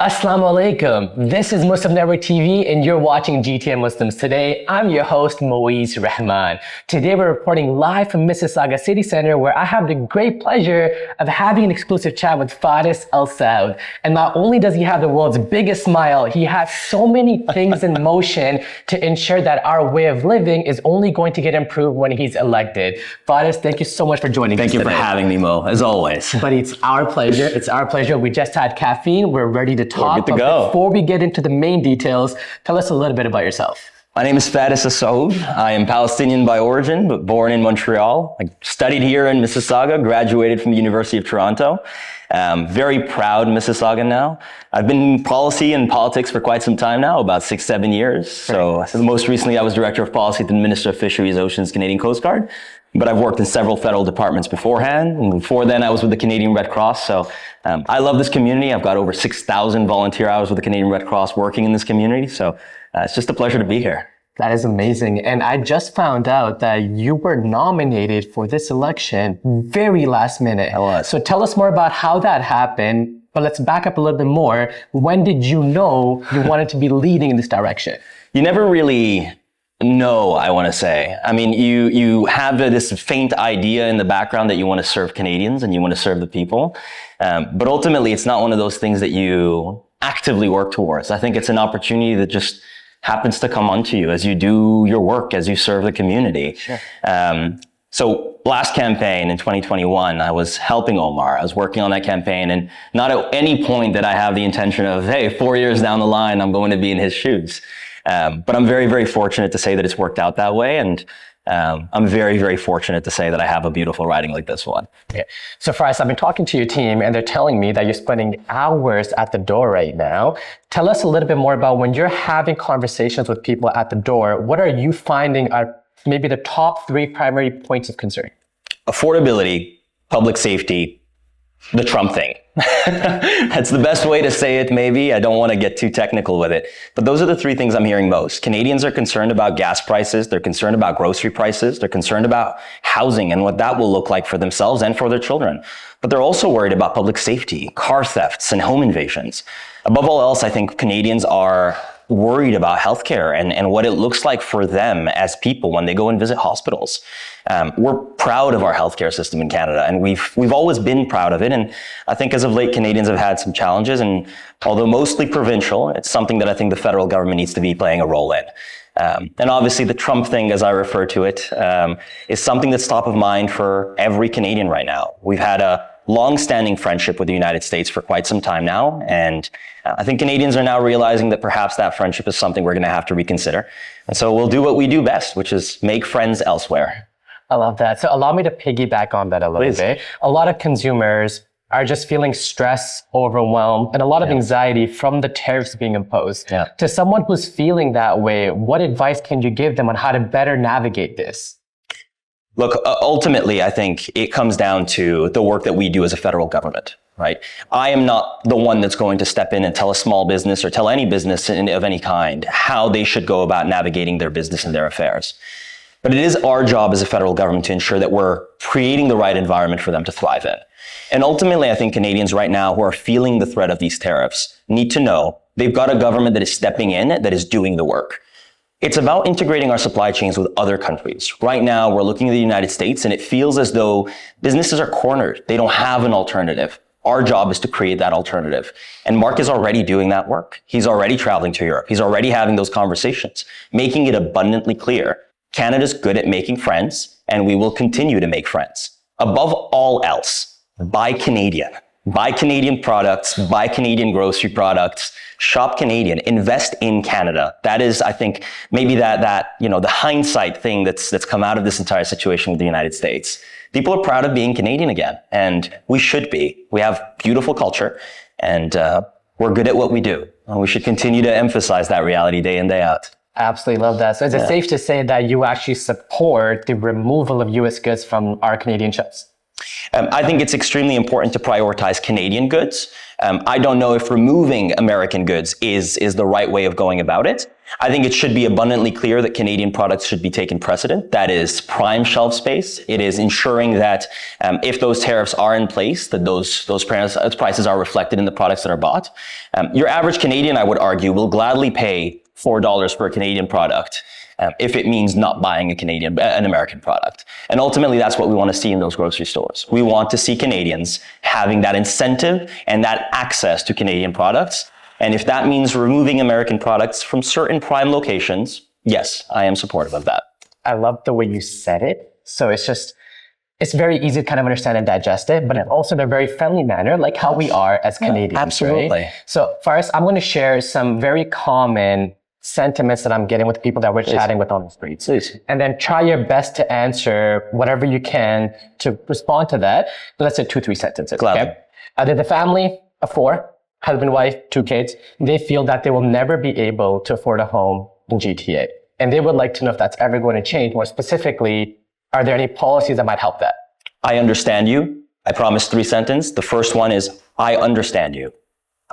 Assalamu alaikum. This is Muslim Network TV and you're watching GTN Muslims Today. I'm your host, Moeez Rahman. Today we're reporting live from Mississauga City Centre where I have the great pleasure of having an exclusive chat with Fares Al-Soud. And not only does he have the world's biggest smile, he has so many things in motion to ensure that our way of living is only going to get improved when he's elected. Fares, thank you so much for joining us Thank you today. for having me, Mo, as always. But it's our pleasure. It's our pleasure. We just had caffeine. We're ready to talk. We're good to go. Before we get into the main details, tell us a little bit about yourself. My name is Fares Al-Soud. I am Palestinian by origin, but born in Montreal. I studied here in Mississauga, graduated from the University of Toronto. Very proud Mississaugan now. I've been in policy and politics for quite some time now, about 6-7 years. So most recently I was Director of Policy at the Minister of Fisheries, Oceans, Canadian Coast Guard. But I've worked in several federal departments beforehand. And before then, I was with the Canadian Red Cross. So I love this community. I've got over 6,000 volunteer hours with the Canadian Red Cross working in this community. So it's just a pleasure to be here. That is amazing. And I just found out that you were nominated for this election very last minute. I was. So tell us more about how that happened. But let's back up a little bit more. When did you know you wanted to be leading in this direction? You never really know, I want to say. I mean, you have this faint idea in the background that you want to serve Canadians and you want to serve the people. But ultimately, it's not one of those things that you actively work towards. I think it's an opportunity that just happens to come onto you as you do your work, as you serve the community. Sure. So last campaign in 2021, I was helping Omar. I was working on that campaign, and not at any point did I have the intention of, hey, 4 years down the line, I'm going to be in his shoes. But I'm very, very fortunate to say that it's worked out that way. And I'm very, very fortunate to say that I have a beautiful riding like this one. Okay. So Fares, I've been talking to your team and they're telling me that you're spending hours at the door right now. Tell us a little bit more about when you're having conversations with people at the door, what are you finding are maybe the top 3 primary points of concern? Affordability, public safety, the Trump thing. That's the best way to say it, maybe. I don't want to get too technical with it. But those are the 3 things I'm hearing most. Canadians are concerned about gas prices. They're concerned about grocery prices. They're concerned about housing and what that will look like for themselves and for their children. But they're also worried about public safety, car thefts, and home invasions. Above all else, I think Canadians are worried about healthcare and what it looks like for them as people when they go and visit hospitals. We're proud of our healthcare system in Canada, and we've always been proud of it. And I think as of late, Canadians have had some challenges, and although mostly provincial, it's something that I think the federal government needs to be playing a role in. And obviously the Trump thing, as I refer to it, is something that's top of mind for every Canadian right now. We've had a long-standing friendship with the United States for quite some time now, and I think Canadians are now realizing that perhaps that friendship is something we're going to have to reconsider. And so we'll do what we do best, which is make friends elsewhere. I love that. So allow me to piggyback on that a little bit. A lot of consumers are just feeling stress, overwhelmed, and a lot of anxiety from the tariffs being imposed. To someone who's feeling that way, what advice can you give them on how to better navigate this? Look, ultimately, I think it comes down to the work that we do as a federal government, right? I am not the one that's going to step in and tell a small business or tell any business of any kind how they should go about navigating their business and their affairs. But it is our job as a federal government to ensure that we're creating the right environment for them to thrive in. And ultimately, I think Canadians right now who are feeling the threat of these tariffs need to know they've got a government that is stepping in, that is doing the work. It's about integrating our supply chains with other countries. Right now, we're looking at the United States and it feels as though businesses are cornered. They don't have an alternative. Our job is to create that alternative. And Mark is already doing that work. He's already traveling to Europe. He's already having those conversations, making it abundantly clear. Canada's good at making friends, and we will continue to make friends. Above all else, buy Canadian. Buy Canadian products, buy Canadian grocery products, shop Canadian, invest in Canada. That is, I think, maybe that the hindsight thing that's come out of this entire situation with the United States. People are proud of being Canadian again, and we should be. We have beautiful culture, and we're good at what we do. And we should continue to emphasize that reality day in, day out. Absolutely love that. So is it safe to say that you actually support the removal of U.S. goods from our Canadian shelves? I think it's extremely important to prioritize Canadian goods. I don't know if removing American goods is the right way of going about it. I think it should be abundantly clear that Canadian products should be taken precedent. That is prime shelf space. It is ensuring that if those tariffs are in place, that those prices are reflected in the products that are bought. Your average Canadian, I would argue, will gladly pay $4 for a Canadian product if it means not buying an American product. And ultimately, that's what we want to see in those grocery stores. We want to see Canadians having that incentive and that access to Canadian products. And if that means removing American products from certain prime locations, yes, I am supportive of that. I love the way you said it. So it's very easy to kind of understand and digest it, but also in a very friendly manner, like how we are as Canadians. Absolutely. Right? So Fares, I'm going to share some very common sentiments that I'm getting with the people that we're chatting with on the streets. Please. And then try your best to answer whatever you can to respond to that. Let's say 2-3 sentences. Gladly. Okay? There's a family of 4. Husband, wife, 2 kids, they feel that they will never be able to afford a home in GTA. And they would like to know if that's ever going to change. More specifically, are there any policies that might help that? I understand you. I promise 3 sentences. The first one is, I understand you.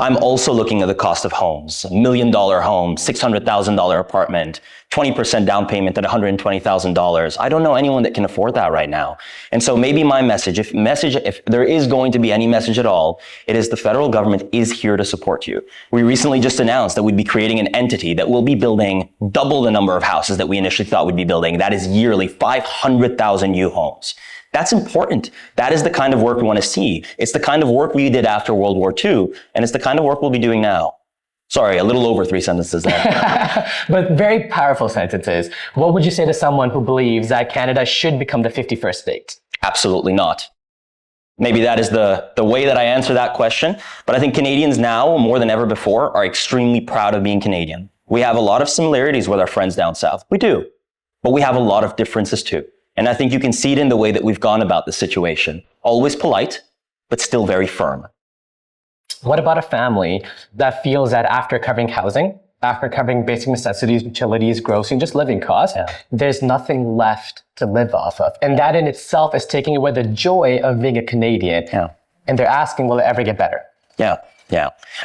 I'm also looking at the cost of homes. $1 million home, $600,000 apartment, 20% down payment at $120,000. I don't know anyone that can afford that right now. And so maybe my message, if there is going to be any message at all, it is the federal government is here to support you. We recently just announced that we'd be creating an entity that will be building double the number of houses that we initially thought we'd be building. That is yearly 500,000 new homes. That's important. That is the kind of work we want to see. It's the kind of work we did after World War II, and it's the kind of work we'll be doing now. Sorry, a little over 3 sentences there. But very powerful sentences. What would you say to someone who believes that Canada should become the 51st state? Absolutely not. Maybe that is the way that I answer that question, but I think Canadians now, more than ever before, are extremely proud of being Canadian. We have a lot of similarities with our friends down south. We do. But we have a lot of differences too. And I think you can see it in the way that we've gone about the situation. Always polite, but still very firm. What about a family that feels that after covering housing, after covering basic necessities, utilities, groceries, just living costs, there's nothing left to live off of? And that in itself is taking away the joy of being a Canadian. Yeah. And they're asking, will it ever get better? Yeah.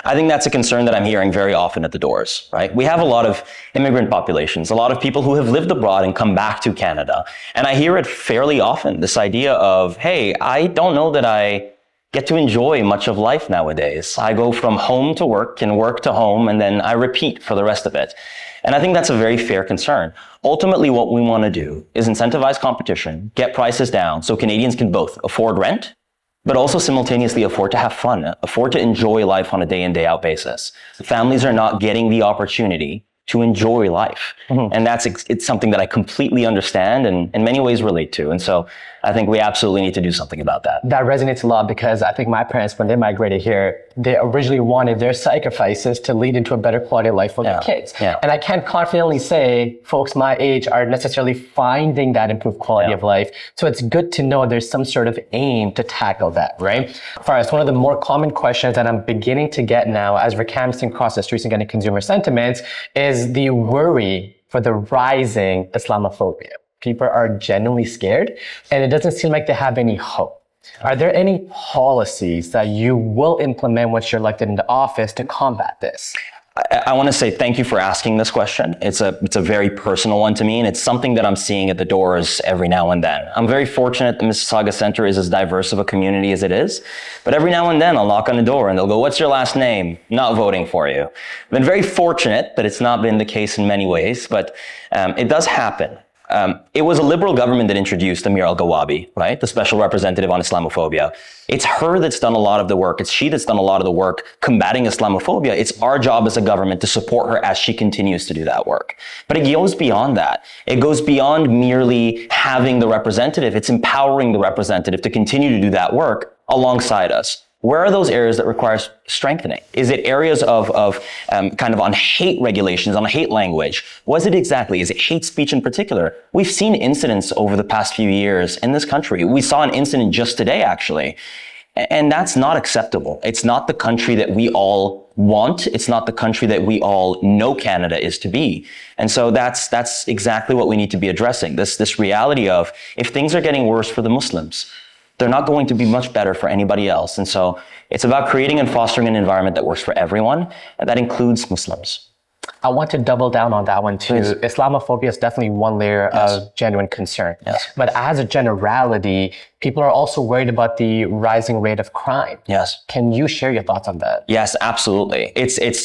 I think that's a concern that I'm hearing very often at the doors, right? We have a lot of immigrant populations, a lot of people who have lived abroad and come back to Canada. And I hear it fairly often, this idea of, hey, I don't know that I get to enjoy much of life nowadays. I go from home to work and work to home, and then I repeat for the rest of it. And I think that's a very fair concern. Ultimately, what we want to do is incentivize competition, get prices down so Canadians can both afford rent, but also simultaneously afford to have fun, afford to enjoy life on a day in, day out basis. Families are not getting the opportunity to enjoy life. And it's something that I completely understand and in many ways relate to. And so I think we absolutely need to do something about that. That resonates a lot because I think my parents, when they migrated here, they originally wanted their sacrifices to lead into a better quality of life for their kids. And I can't confidently say folks my age are necessarily finding that improved quality of life. So it's good to know there's some sort of aim to tackle that, right? Fares, one of the more common questions that I'm beginning to get now as we're canvassing across the streets and getting consumer sentiments is the worry for the rising Islamophobia. People are genuinely scared, and it doesn't seem like they have any hope. Are there any policies that you will implement once you're elected into office to combat this? I want to say thank you for asking this question. It's a very personal one to me, and it's something that I'm seeing at the doors every now and then. I'm very fortunate the Mississauga Centre is as diverse of a community as it is, but every now and then I'll knock on the door and they'll go, "What's your last name? Not voting for you." I've been very fortunate that it's not been the case in many ways, but it does happen. It was a Liberal government that introduced Amir Al-Gawabi, right? The special representative on Islamophobia. It's her that's done a lot of the work. It's she that's done a lot of the work combating Islamophobia. It's our job as a government to support her as she continues to do that work. But it goes beyond that. It goes beyond merely having the representative. It's empowering the representative to continue to do that work alongside us. Where are those areas that require strengthening? Is it areas of kind of on hate regulations, on hate language? Was it exactly? Is it hate speech in particular? We've seen incidents over the past few years in this country. We saw an incident just today, actually. And that's not acceptable. It's not the country that we all want. It's not the country that we all know Canada is to be. And so that's exactly what we need to be addressing. This reality of if things are getting worse for the Muslims, they're not going to be much better for anybody else. And so it's about creating and fostering an environment that works for everyone, and that includes Muslims. I want to double down on that one too. Please. Islamophobia is definitely one layer of genuine concern. Yes. But as a generality, people are also worried about the rising rate of crime. Yes. Can you share your thoughts on that? Yes, absolutely.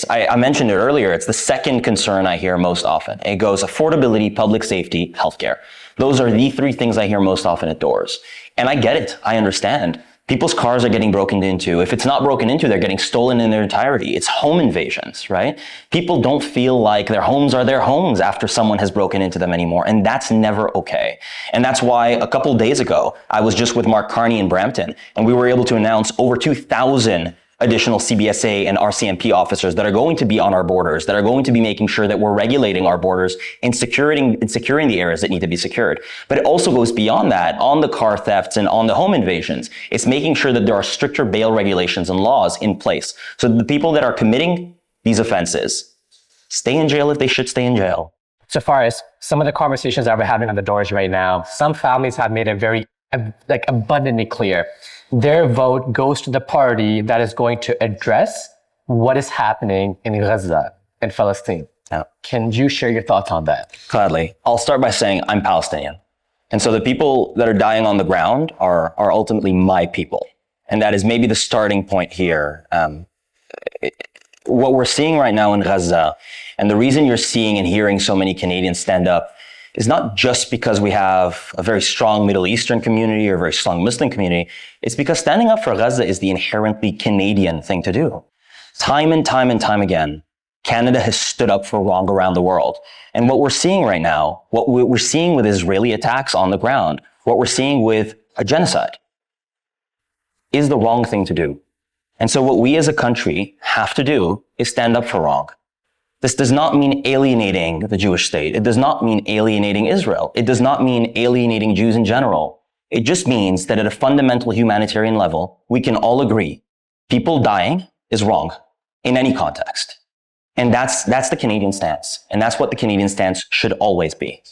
I mentioned it earlier. It's the second concern I hear most often. It goes affordability, public safety, healthcare. Those are the three things I hear most often at doors. And I get it. I understand. People's cars are getting broken into. If it's not broken into, they're getting stolen in their entirety. It's home invasions, right? People don't feel like their homes are their homes after someone has broken into them anymore. And that's never okay. And that's why a couple of days ago, I was just with Mark Carney in Brampton, and we were able to announce over 2,000 additional CBSA and RCMP officers that are going to be on our borders, that are going to be making sure that we're regulating our borders and securing the areas that need to be secured. But it also goes beyond that on the car thefts and on the home invasions. It's making sure that there are stricter bail regulations and laws in place so that the people that are committing these offenses stay in jail if they should stay in jail. So far as some of the conversations that we're having on the doors right now, some families have made it very abundantly clear. Their vote goes to the party that is going to address what is happening in Gaza and Palestine. Yeah. Can you share your thoughts on that? Gladly. I'll start by saying I'm Palestinian. And so the people that are dying on the ground are ultimately my people. And that is maybe the starting point here. What we're seeing right now in Gaza, and the reason you're seeing and hearing so many Canadians stand up is not just because we have a very strong Middle Eastern community or a very strong Muslim community. It's because standing up for Gaza is the inherently Canadian thing to do. Time and time and time again, Canada has stood up for wrong around the world. And what we're seeing right now, what we're seeing with Israeli attacks on the ground, what we're seeing with a genocide, is the wrong thing to do. And so what we as a country have to do is stand up for wrong. This does not mean alienating the Jewish state. It does not mean alienating Israel. It does not mean alienating Jews in general. It just means that at a fundamental humanitarian level, we can all agree people dying is wrong in any context. And that's the Canadian stance. And that's what the Canadian stance should always be.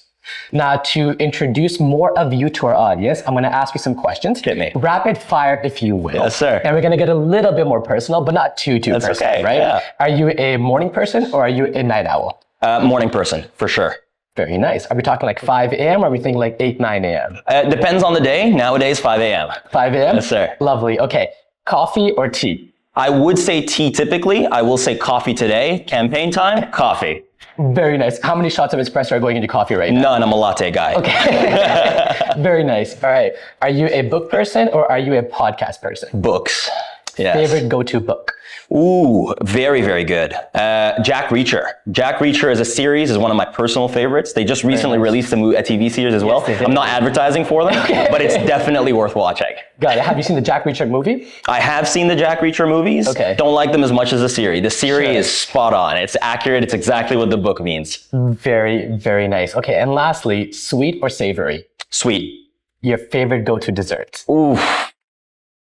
Now, to introduce more of you to our audience, I'm going to ask you some questions. Hit me. Rapid fire, if you will. Yes, sir. And we're going to get a little bit more personal, but not too That's personal, okay, right? yeah. Are you a morning person or are you a night owl? Morning person, for sure. Very nice. Are we talking like 5 a.m. or are we thinking like 8, 9 a.m.? Depends on the day. Nowadays, 5 a.m. 5 a.m.? Yes, sir. Lovely. Okay. Coffee or tea? I would say tea typically. I will say coffee today. Campaign time, coffee. Very nice. How many shots of espresso are going into coffee right now? None. I'm a latte guy. Okay. Very nice. All right. Are you a book person or are you a podcast person? Books. Yes. Favorite go-to book? Ooh, very, very good. Jack Reacher. Jack Reacher is a series, is one of my personal favorites. They just recently released a TV series as well. Yes, I'm not advertising for them, but it's definitely worth watching. Got it. Have you seen the Jack Reacher movie? I have seen the Jack Reacher movies. Okay. Don't like them as much as the series. The series Sure. is spot on. It's accurate. It's exactly what the book means. Very, very nice. Okay. And lastly, sweet or savory? Sweet. Your favorite go-to dessert? Ooh.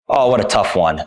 Oh, what a tough one.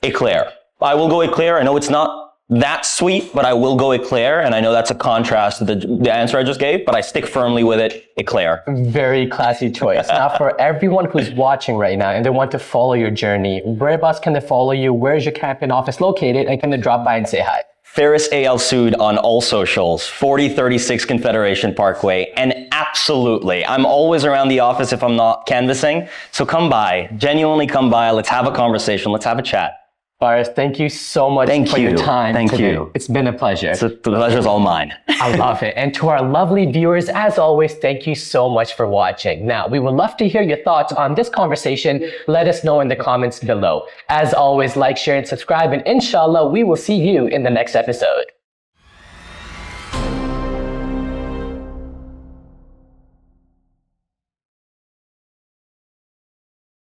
Eclair. I will go eclair. I know it's not that sweet, but I will go eclair. And I know that's a contrast to the answer I just gave, but I stick firmly with it. Eclair. Very classy choice. Now, for everyone who's watching right now and they want to follow your journey, whereabouts can they follow you? Where's your campaign office located? And can they drop by and say hi? Fares Al-Soud on all socials, 4036 Confederation Parkway. And absolutely, I'm always around the office if I'm not canvassing. So come by, genuinely come by. Let's have a conversation. Let's have a chat. Fares, thank you so much for your time Thank today. you. It's been a pleasure. The pleasure's all mine. I love it. And to our lovely viewers, as always, thank you so much for watching. Now, we would love to hear your thoughts on this conversation. Let us know in the comments below. As always, like, share, and subscribe. And inshallah, we will see you in the next episode.